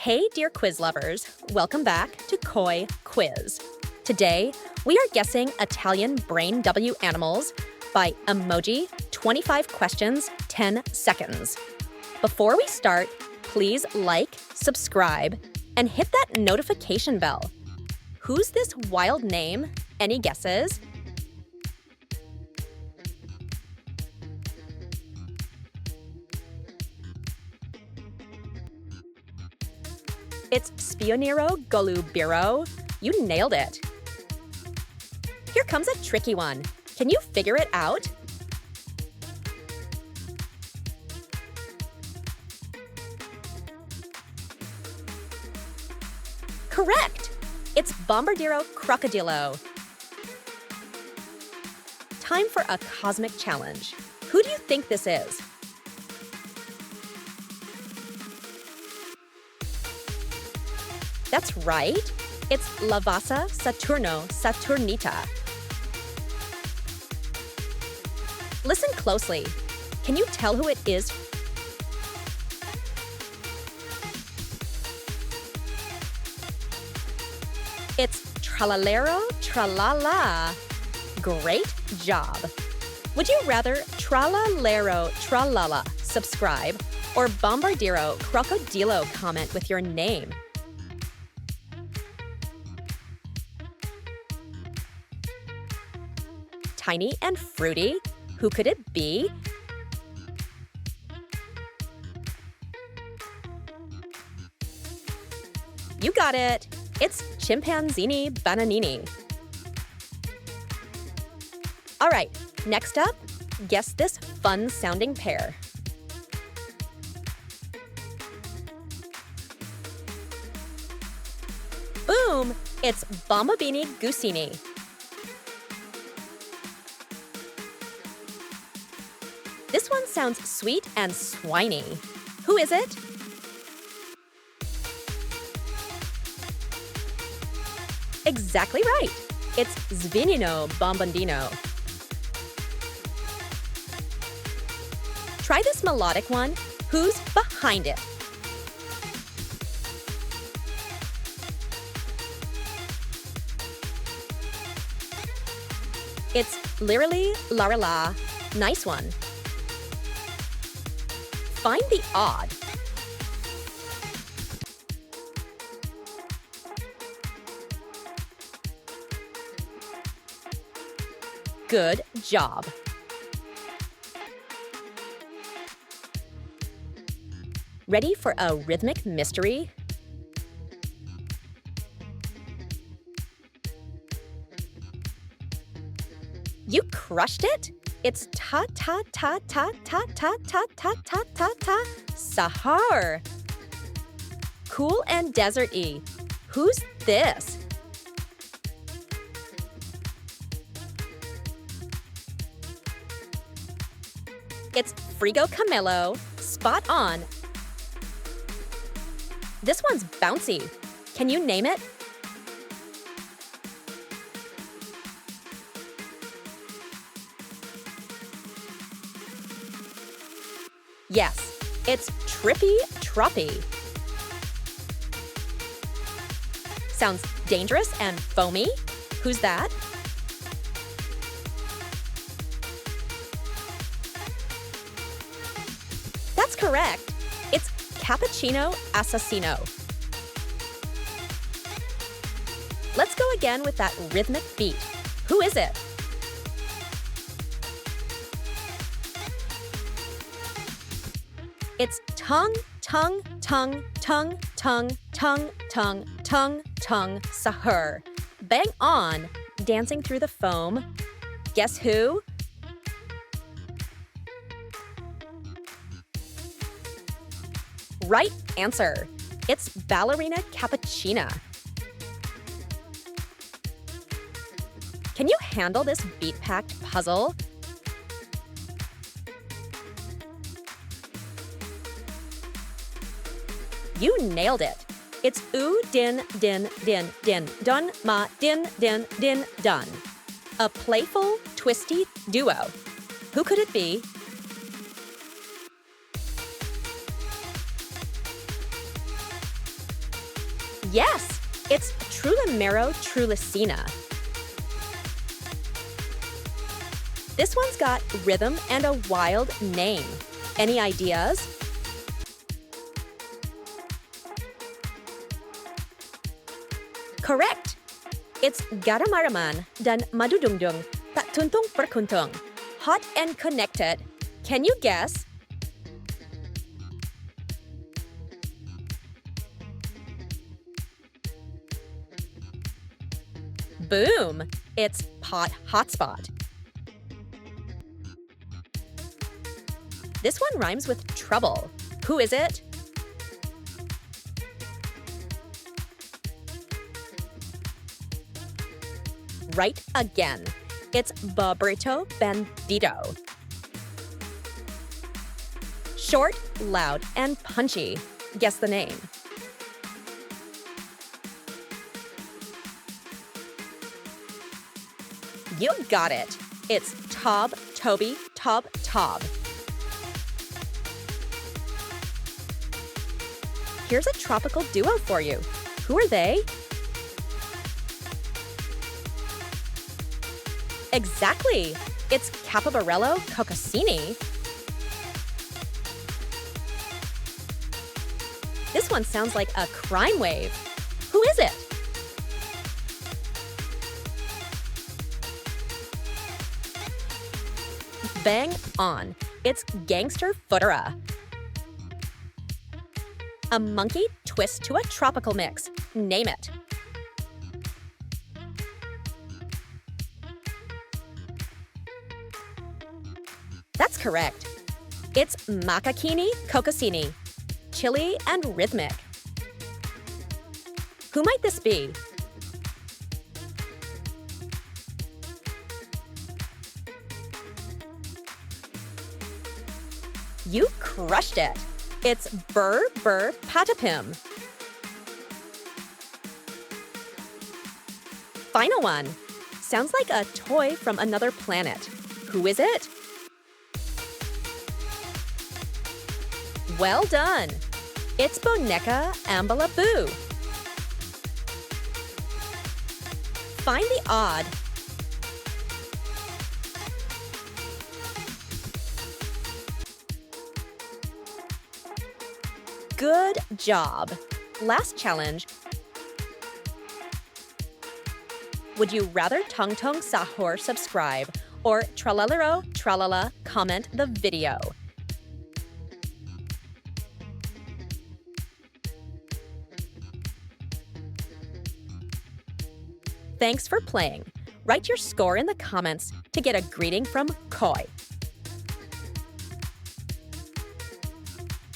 Hey, dear quiz lovers, welcome back to Koi Quiz. Today, we are guessing Italian brain W animals by emoji, 25 questions, 10 seconds. Before we start, please like, subscribe, and hit that notification bell. Who's this wild name? Any guesses? It's Spionero Golubiro. You nailed it. Here comes a tricky one. Can you figure it out? Correct! It's Bombardiro Crocodilo. Time for a cosmic challenge. Who do you think this is? That's right. It's Lavasa Saturno Saturnita. Listen closely. Can you tell who it is? It's Tralalelo Tralala. Great job. Would you rather Tralalero Tralala subscribe or Bombardiro Crocodilo comment with your name? Tiny and fruity? Who could it be? You got it! It's Chimpanzini Bananini. All right, next up, guess this fun-sounding pair. Boom! It's Bombabini Gusini. This one sounds sweet and swiny. Who is it? Exactly right. It's Zvinino Bombondino. Try this melodic one. Who's behind it? It's Lirili Larila. Nice one. Find the odd. Good job. Ready for a rhythmic mystery? You crushed it! It's ta ta ta ta ta ta ta ta ta ta ta Sahur. Cool and desert-y. Who's this? It's Frigo Camelo. Spot on. This one's bouncy. Can you name it? Yes, it's Trippy Troppy. Sounds dangerous and foamy. Who's that? That's correct. It's Cappuccino Assassino. Let's go again with that rhythmic beat. Who is it? It's Tung Tung Tung Tung Tung Tung Tung Tung Tung Sahur. Bang on, dancing through the foam. Guess who? Right answer. It's Ballerina Cappuccina. Can you handle this beat-packed puzzle? You nailed it. It's oo din din din din dun ma din din din dun. A playful, twisty duo. Who could it be? Yes, it's Tralalelo Tralala. This one's got rhythm and a wild name. Any ideas? Correct! It's Garamaraman dan Madudungdung tak tuntung berkuntung. Hot and connected. Can you guess? Boom! It's Pot Hotspot. This one rhymes with trouble. Who is it? Right again. It's Bobrito Bandito. Short, loud, and punchy. Guess the name. You got it. It's Tob, Toby, Tob, Tob. Here's a tropical duo for you. Who are they? Exactly! It's Capobarello Coccosini. This one sounds like a crime wave. Who is it? Bang on. It's Gangster Footera. A monkey twist to a tropical mix. Name it. That's correct. It's Makakini Coccosini. Chilly and rhythmic. Who might this be? You crushed it! It's Patapim. Final one. Sounds like a toy from another planet. Who is it? Well done! It's Boneca Ambalaboo. Find the odd. Good job! Last challenge. Would you rather Tung Tung Sahur subscribe or Tralalelo Tralala comment the video? Thanks for playing. Write your score in the comments to get a greeting from Koi.